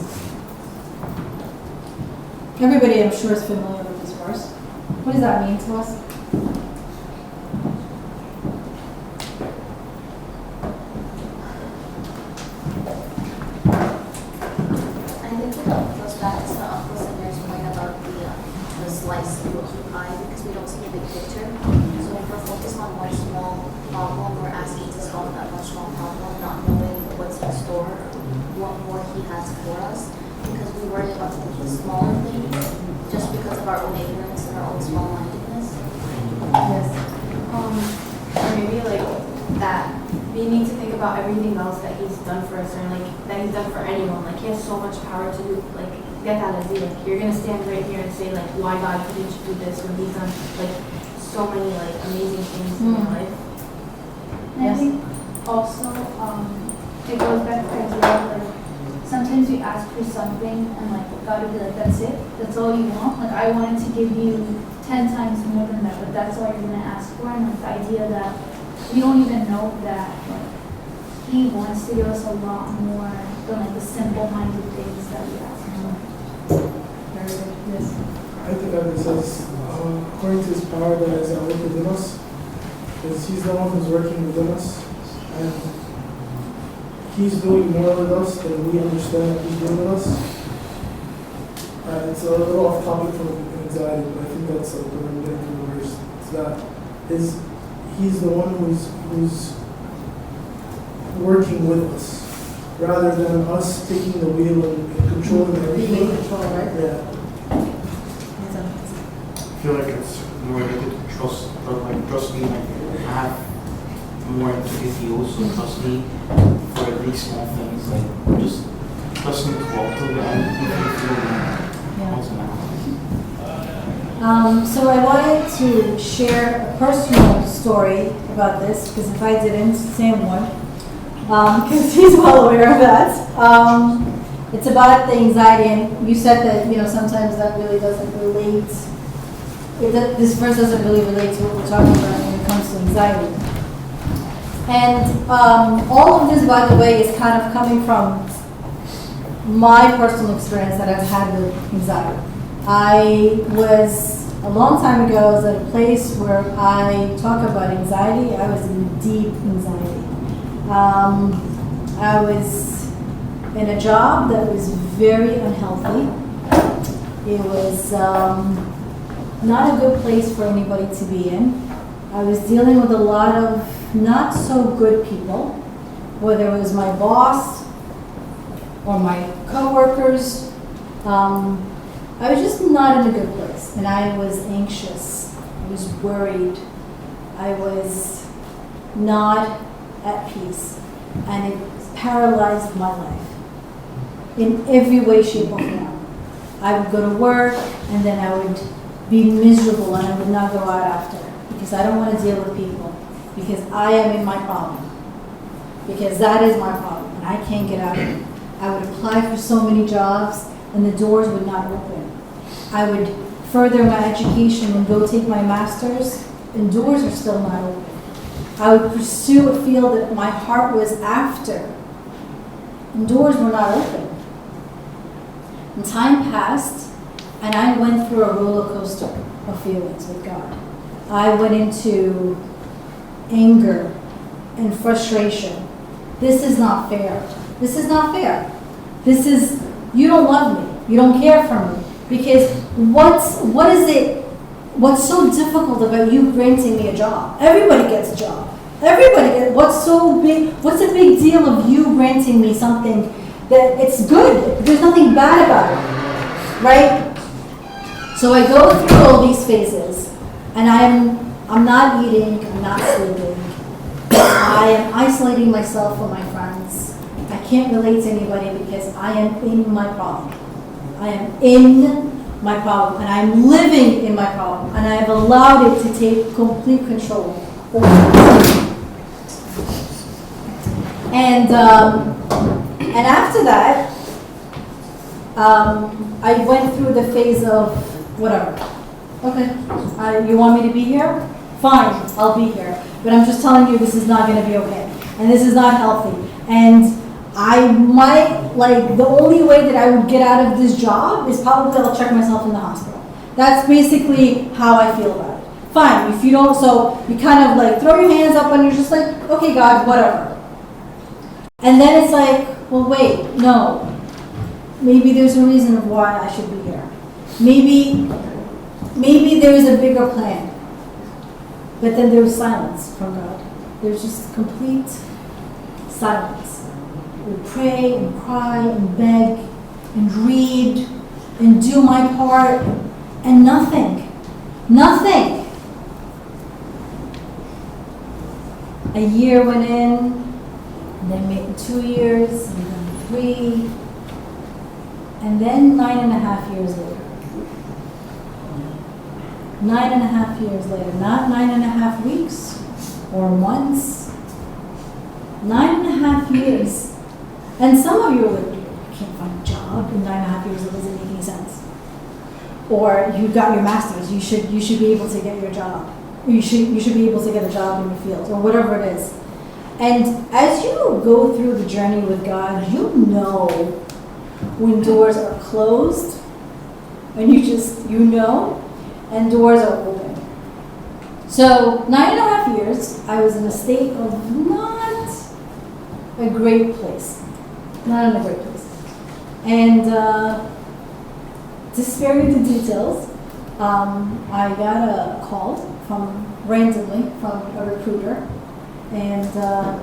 Everybody, I'm sure, is familiar with this verse. What does that mean to us? I think it goes back to Uncle Singer's point about the slice of the pie, because we don't see the big picture. So if we're focused on one small problem, we're asking to solve that one small problem, not knowing what's in store or what more He has for us, because we worry about the smaller things just because of our own ignorance and our own small-mindedness. Yes. Or maybe like that we need to think about everything else that He's done for us, or like that He's done for anyone. Like He has so much power to do, like get that as like you're gonna stand right here and say like, why God couldn't you do this when He's done like so many like amazing things in your life. I think also, it goes back to the idea of like, sometimes we ask for something and like God would be like, that's it? That's all you want? Like I wanted to give you 10 times more than that, but that's all you're gonna ask for. And like the idea that we don't even know that like He wants to give us a lot more than like the simple-minded things that we ask for. Very good. Yes. I think that it says, according to his power that is at work within us, because he's the one who's working within us, and he's doing more with us than we understand that he's doing with us. It's a little off topic from anxiety, but I think that's what I'm getting to the verse. It's that he's the one who's working with us, rather than us taking the wheel and controlling everything. Being in control, right? Yeah. I feel like it's more related to trust, but like trust me, like I have more empathy also, trust me for these small things, like just trust me to walk till the end, even if you feel like what's gonna happen. So I wanted to share a personal story about this, because if I didn't, Sam would, because he's well aware of that. It's about the anxiety, and you said that, you know, sometimes that really doesn't relate. This verse doesn't really relate to what we're talking about when it comes to anxiety. And all of this, by the way, is kind of coming from my personal experience that I've had with anxiety. I was, a long time ago, I was at a place where I talk about anxiety. I was in deep anxiety. I was in a job that was very unhealthy. It was not a good place for anybody to be in. I was dealing with a lot of not so good people, whether it was my boss or my coworkers. I was just not in a good place, and I was anxious. I was worried. I was not at peace, and it paralyzed my life in every way, shape, or form. I would go to work, and then I would be miserable, and I would not go out after, because I don't want to deal with people, because I am in my problem, because that is my problem, and I can't get out of it. I would apply for so many jobs, and the doors would not open. I would further my education and go take my master's, and doors are still not open. I would pursue a field that my heart was after, and doors were not open. And time passed, and I went through a roller coaster of feelings with God. I went into anger and frustration. This is not fair. This is not fair. This is, you don't love me. You don't care for me. Because what is it, what's so difficult about you granting me a job? Everybody gets a job. Everybody gets, what's the big deal of you granting me something that it's good? There's nothing bad about it, right? So I go through all these phases, and I'm not eating, I'm not sleeping. I am isolating myself from my friends. I can't relate to anybody because I am in my problem. I am in my problem, and I'm living in my problem, and I have allowed it to take complete control over me. And after that, I went through the phase of whatever. Okay, you want me to be here? Fine, I'll be here. But I'm just telling you, this is not going to be okay, and this is not healthy. And I might, like, the only way that I would get out of this job is probably I'll check myself in the hospital. That's basically how I feel about it. Fine, if you don't, so you kind of like throw your hands up and you're just like, okay, God, whatever. And then it's like, well, wait, no. Maybe there's a reason of why I should be here. Maybe there is a bigger plan. But then there was silence from God. There's just complete silence. We pray and cry and beg and read and do my part, and nothing. Nothing. A year went in, and then maybe 2 years, and then 3, and then 9.5 years later. 9.5 years later, not 9.5 weeks or months 9.5 years. And some of you are like, you can't find a job in 9.5 years, it doesn't make any sense. Or you got your master's, you should be able to get your job. You should be able to get a job in your field, or whatever it is. And as you go through the journey with God, you know when doors are closed, and you know, and doors are open. So 9.5 years, I was in a state of not a great place. Not in a great place. And to spare you the details, I got a call randomly from a recruiter, and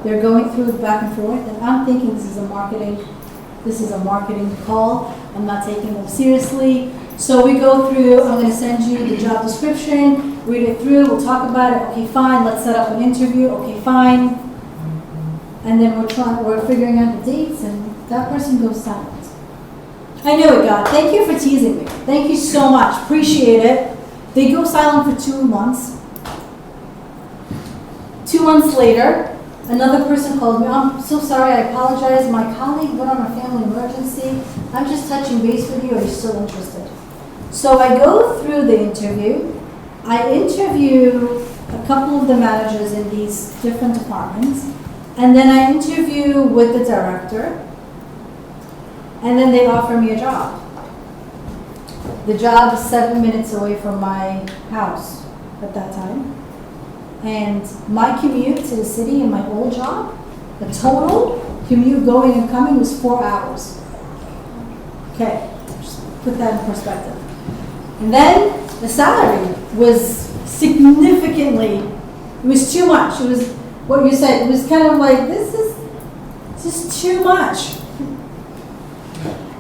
they're going through it back and forth, and I'm thinking this is a marketing call. I'm not taking them seriously. So we go through, I'm going to send you the job description, read it through, we'll talk about it. Okay, fine, let's set up an interview. Okay, fine. And then we're figuring out the dates, and that person goes silent. I knew it, God. Thank you for teasing me. Thank you so much. Appreciate it. They go silent for 2 months. 2 months later, another person called me. I'm so sorry, I apologize. My colleague went on a family emergency. I'm just touching base with you. Are you still interested? So I go through the interview. I interview a couple of the managers in these different departments. And then I interview with the director. And then they offer me a job. The job is 7 minutes away from my house at that time. And my commute to the city in my old job, the total commute going and coming was 4 hours. Okay, just put that in perspective. And then the salary was significantly, it was too much. It was what you said, it was kind of like, this is too much.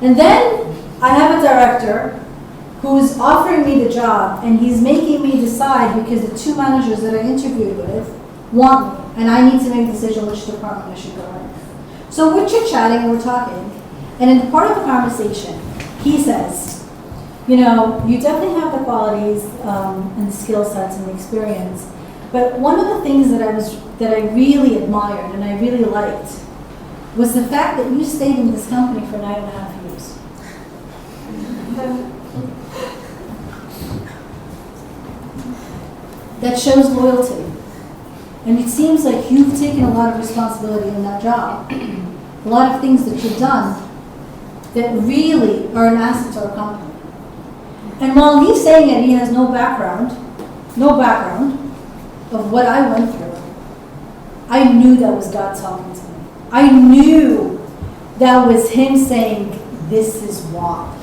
And then I have a director who's offering me the job, and he's making me decide because the 2 managers that I interviewed with want me, and I need to make a decision which department I should go in. So we're chit-chatting and we're talking, and in part of the conversation, he says, you know, you definitely have the qualities and the skill sets and the experience, but one of the things that I really admired and I really liked was the fact that you stayed in this company for 9.5 years. That shows loyalty. And it seems like you've taken a lot of responsibility in that job. A lot of things that you've done that really are an asset to our company. And while he's saying it, he has no background of what I went through, I knew that was God talking to me. I knew that was him saying, this is why.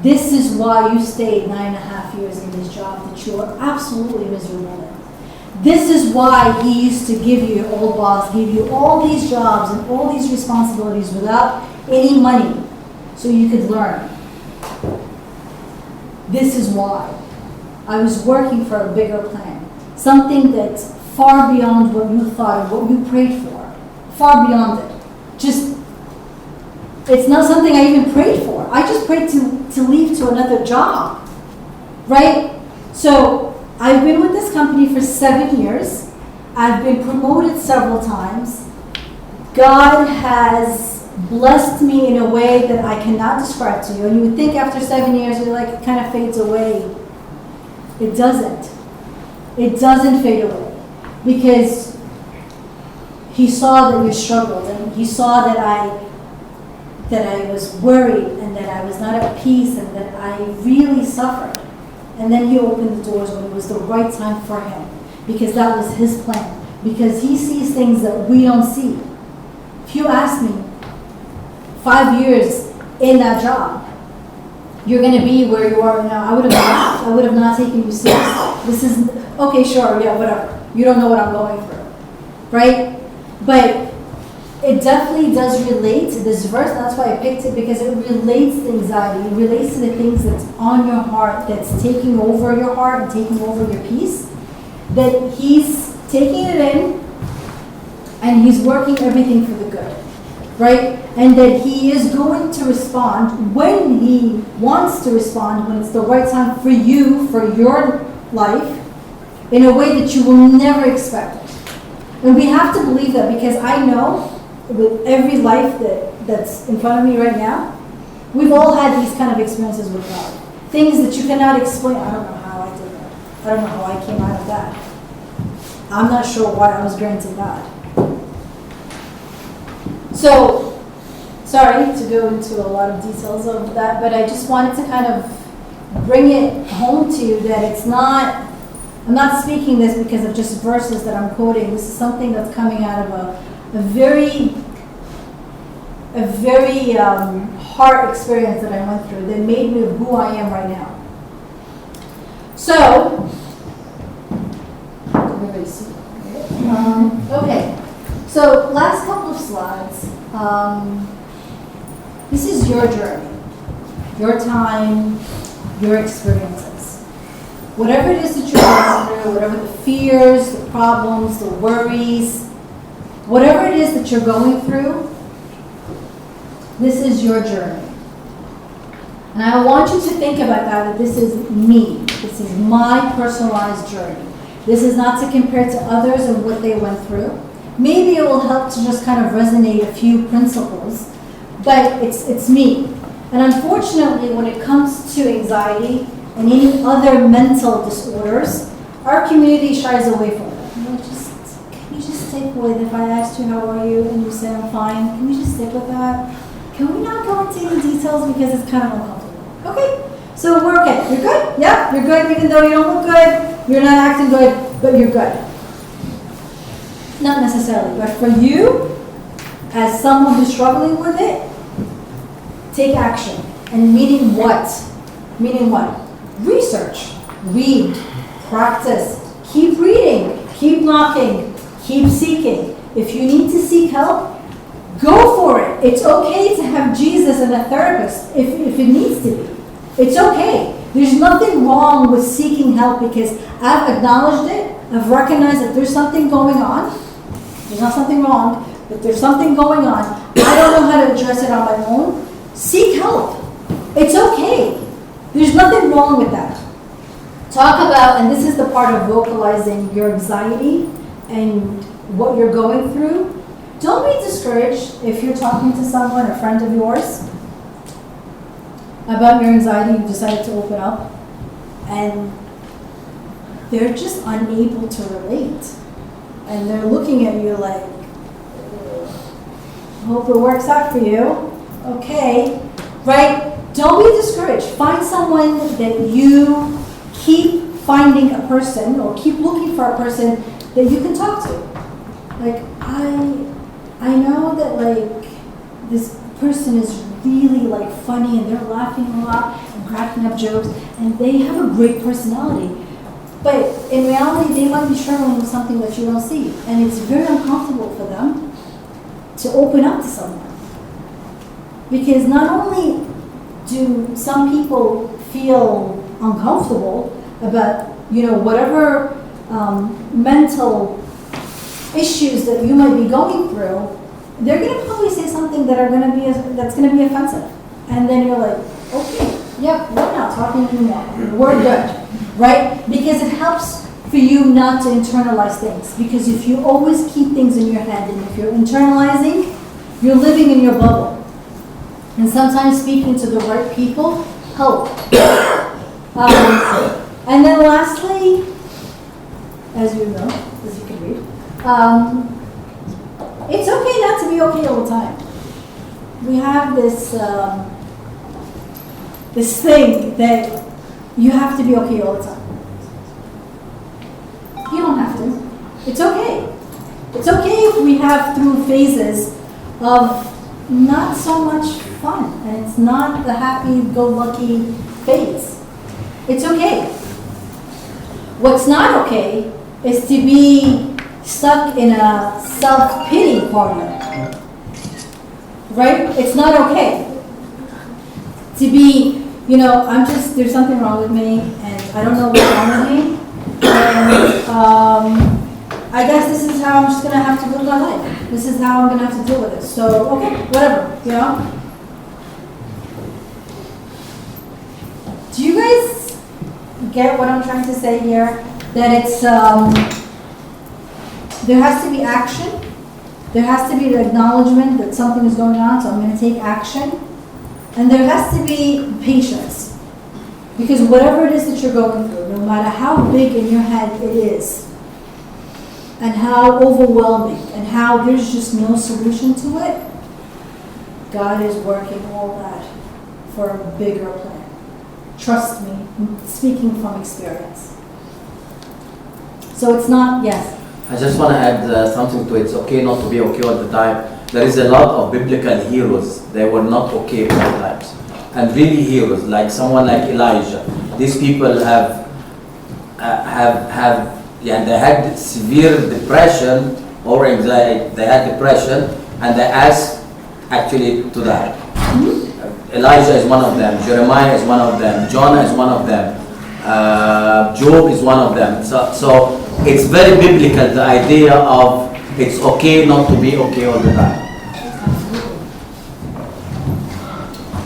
This is why you stayed 9.5 years in this job that you are absolutely miserable in. This is why he used to give you, your old boss, give you all these jobs and all these responsibilities without any money so you could learn. This is why. I was working for a bigger plan. Something that's far beyond what you thought or what you prayed for. Far beyond it. It's not something I even prayed for. I just prayed to leave to another job. Right? So I've been with this company for 7 years. I've been promoted several times. God has blessed me in a way that I cannot describe to you. And you would think after 7 years, you're like, it kind of fades away. It doesn't. It doesn't fade away. Because he saw that you struggled, and he saw that I was worried, and that I was not at peace, and that I really suffered. And then he opened the doors when it was the right time for him, because that was his plan. Because he sees things that we don't see. If you ask me, 5 years in that job, you're going to be where you are now, I would have laughed. I would have not taken you serious. This is, okay, sure, yeah, whatever. You don't know what I'm going through. Right? But it definitely does relate to this verse. That's why I picked it, because it relates to anxiety. It relates to the things that's on your heart, that's taking over your heart and taking over your peace. That he's taking it in and he's working everything for the good. Right? And that he is going to respond when he wants to respond, when it's the right time for you, for your life, in a way that you will never expect it. And we have to believe that, because I know with every life that's in front of me right now, we've all had these kind of experiences with God. Things that you cannot explain. I don't know how I did that. I don't know how I came out of that. I'm not sure why I was granted that. So, sorry to go into a lot of details of that, but I just wanted to kind of bring it home to you that it's not, I'm not speaking this because of just verses that I'm quoting. This is something that's coming out of a very hard experience that I went through that made me who I am right now. So, everybody see? Okay. So, last couple of slides. This is your journey, your time, your experiences. Whatever it is that you're going through, whatever the fears, the problems, the worries, whatever it is that you're going through, this is your journey. And I want you to think about that this is me. This is my personalized journey. This is not to compare to others and what they went through. Maybe it will help to just kind of resonate a few principles, but it's me. And unfortunately, when it comes to anxiety and any other mental disorders, our community shies away from it. Can you just stick with, if I asked you how are you and you say I'm fine, can you just stick with that? Can we not go into any details because it's kind of uncomfortable? Okay, so we're okay. You're good? Yeah, you're good even though you don't look good, you're not acting good, but you're good. Not necessarily, but for you, as someone who's struggling with it, take action. And meaning what? Meaning what? Research, read, practice, keep reading, keep knocking, keep seeking. If you need to seek help, go for it. It's okay to have Jesus and a therapist if it needs to be. It's okay. There's nothing wrong with seeking help because I've acknowledged it. I've recognized that there's something going on. There's not something wrong, but there's something going on. I don't know how to address it on my own. Seek help. It's okay. There's nothing wrong with that. Talk about, and this is the part of vocalizing your anxiety and what you're going through. Don't be discouraged if you're talking to someone, a friend of yours, about your anxiety. You decided to open up, and they're just unable to relate. And they're looking at you like, hope it works out for you. Okay, right? Don't be discouraged. Find someone that you keep finding a person or keep looking for a person that you can talk to. Like, I know that like this person is really like funny and they're laughing a lot and cracking up jokes and they have a great personality. But in reality, they might be struggling with something that you don't see. And it's very uncomfortable for them to open up to someone. Because not only do some people feel uncomfortable about, whatever mental issues that you might be going through, they're going to probably say something that's going to be offensive. And then you're like, okay, yep, we're not talking anymore. We're good. Right? Because it helps for you not to internalize things. Because if you always keep things in your head and if you're internalizing, you're living in your bubble. And sometimes speaking to the right people help. And then lastly, as you know, as you can read, it's okay not to be okay all the time. We have this thing that you have to be okay all the time. You don't have to. It's okay. It's okay if we have through phases of not so much fun and it's not the happy-go-lucky phase. It's okay. What's not okay is to be stuck in a self-pity corner. Right? It's not okay. To be, there's something wrong with me, and I don't know what's wrong with me, and I guess this is how I'm just going to have to live my life. This is how I'm going to have to deal with it. So, okay, whatever, Do you guys get what I'm trying to say here? That it's, there has to be action. There has to be the acknowledgement that something is going on, so I'm going to take action. And there has to be patience. Because whatever it is that you're going through, no matter how big in your head it is, and how overwhelming, and how there's just no solution to it, God is working all that for a bigger plan. Trust me, I'm speaking from experience. So it's not, yes. I just want to add something to it. It's okay not to be okay all the time. There is a lot of biblical heroes. They were not okay all the times. And really heroes, like someone like Elijah. These people have yeah, they had severe depression or anxiety. They had depression, and they asked actually to die. Elijah is one of them. Jeremiah is one of them. Jonah is one of them. Job is one of them. So it's very biblical, the idea of it's okay not to be okay all the time.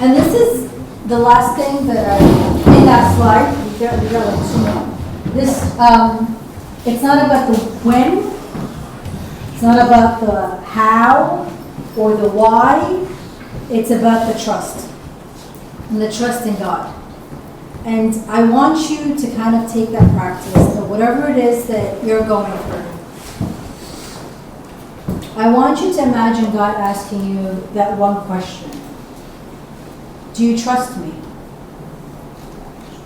And this is the last thing that in that slide, we got like 2 more. This, it's not about the when, it's not about the how or the why, it's about the trust and the trust in God. And I want you to kind of take that practice, that whatever it is that you're going through, I want you to imagine God asking you that one question. Do you trust me?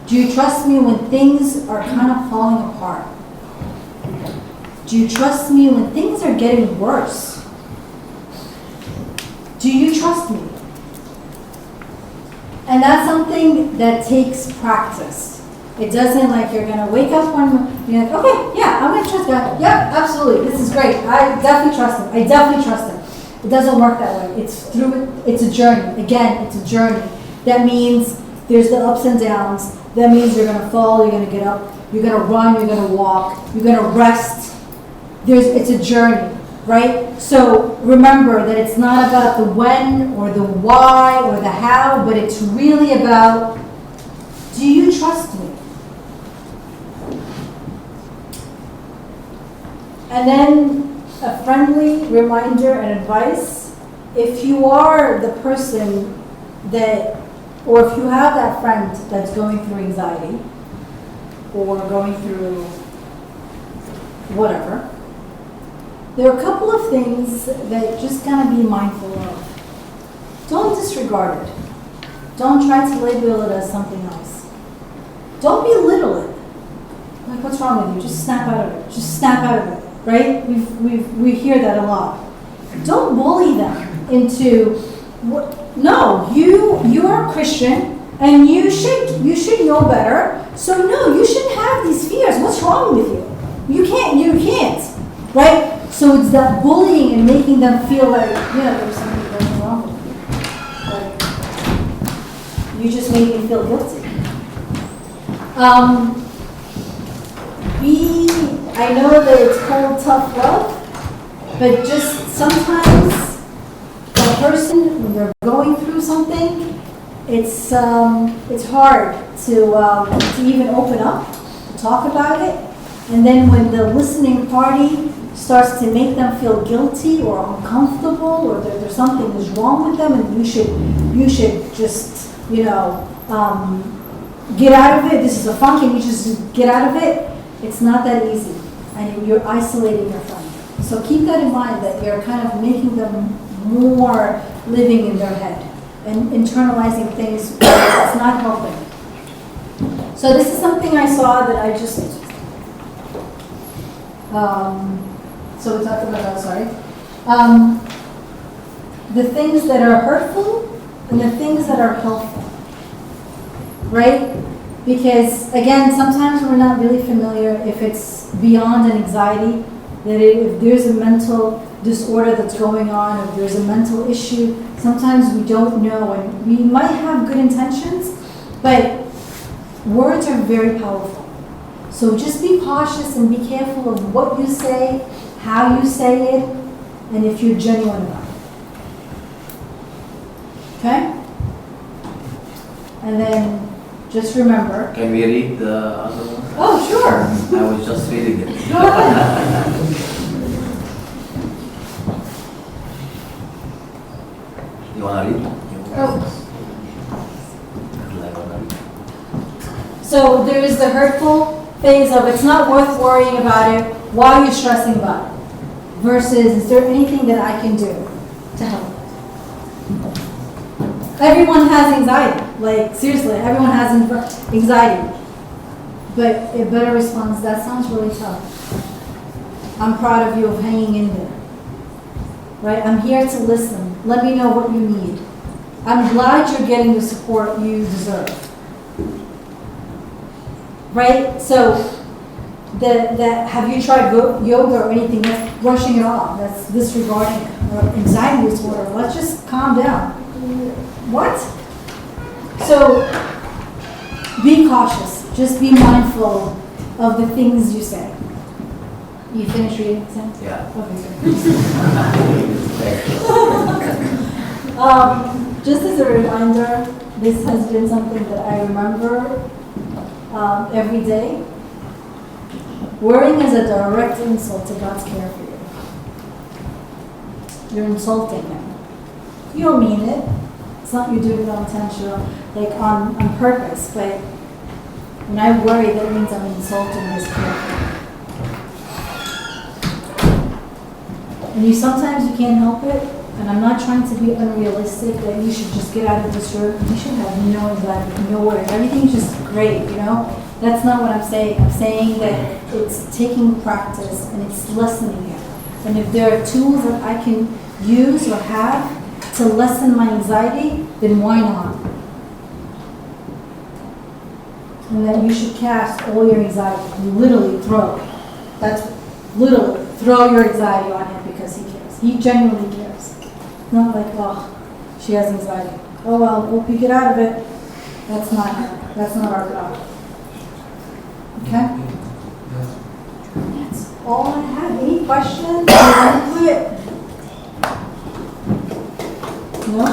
Do you trust me when things are kind of falling apart? Do you trust me when things are getting worse? Do you trust me? And that's something that takes practice. It doesn't like you're going to wake up one, you're like, okay, yeah, I'm going to trust God. Yeah, absolutely. This is great. I definitely trust him. I definitely trust him. It doesn't work that way. It's through it. It's a journey. Again, it's a journey. That means there's the ups and downs. That means you're going to fall, you're going to get up, you're going to run, you're going to walk, you're going to rest. It's a journey, right? So remember that it's not about the when or the why or the how, but it's really about, do you trust me? And then a friendly reminder and advice, if you are the person that, or if you have that friend that's going through anxiety or going through whatever, there are a couple of things that just gotta be mindful of. Don't disregard it. Don't try to label it as something else. Don't belittle it. Like, what's wrong with you? Just snap out of it. Just snap out of it, right? We hear that a lot. Don't bully them into no, you are a Christian and you should know better. So no, you shouldn't have these fears. What's wrong with you? You can't, right? So it's that bullying and making them feel like, yeah, there's something that's wrong with you. Like, you just made me feel guilty. I know that it's called tough love, but just sometimes a person, when they're going through something, it's hard to even open up, to talk about it, and then when the listening party starts to make them feel guilty or uncomfortable, or there's something is wrong with them, and you should just get out of it. This is a funk, and you just get out of it. It's not that easy, and you're isolating your friend. So keep that in mind, that you're kind of making them more living in their head and internalizing things that's not helping. So this is something I saw that I just, so we talked about that, sorry. The things that are hurtful and the things that are helpful, right? Because again, sometimes we're not really familiar if it's beyond an anxiety, that if there's a mental disorder that's going on, if there's a mental issue, sometimes we don't know, and we might have good intentions, but words are very powerful. So just be cautious and be careful of what you say, how you say it, and if you're genuine about it. Okay? And then just remember. Can we read the other one? Oh, sure. I was just reading it. Go ahead. wanna read? Oh. So there is the hurtful phase of it's not worth worrying about it. Why are you stressing about it? Versus, is there anything that I can do to help? Everyone has anxiety. Like, seriously, everyone has anxiety. But a better response, that sounds really tough. I'm proud of you of hanging in there. Right? I'm here to listen. Let me know what you need. I'm glad you're getting the support you deserve. Right? So, have you tried yoga or anything? That's brushing it off. That's disregarding it. Or anxiety disorder. Let's just calm down. What? So, be cautious. Just be mindful of the things you say. You finished reading, Sam? Yeah. Okay. Just as a reminder, this has been something that I remember every day. Worrying is a direct insult to God's care for you. You're insulting Him. You don't mean it. It's not you doing it on intentional, like on purpose, but when I worry, that means I'm insulting His care. And sometimes you can't help it, and I'm not trying to be unrealistic that you should just get out of this room. You should have no anxiety, no worry. Everything's just great, you know? That's not what I'm saying. I'm saying that it's taking practice and it's lessening it. And if there are tools that I can use or have to lessen my anxiety, then why not? And that you should cast all your anxiety. You literally throw. That's literally throw your anxiety on Him because He cares. He genuinely cares. Not like, oh, she has anxiety. Oh well, hope you get out of it. That's not her. That's not our God. Okay? That's all I have. Any questions? No?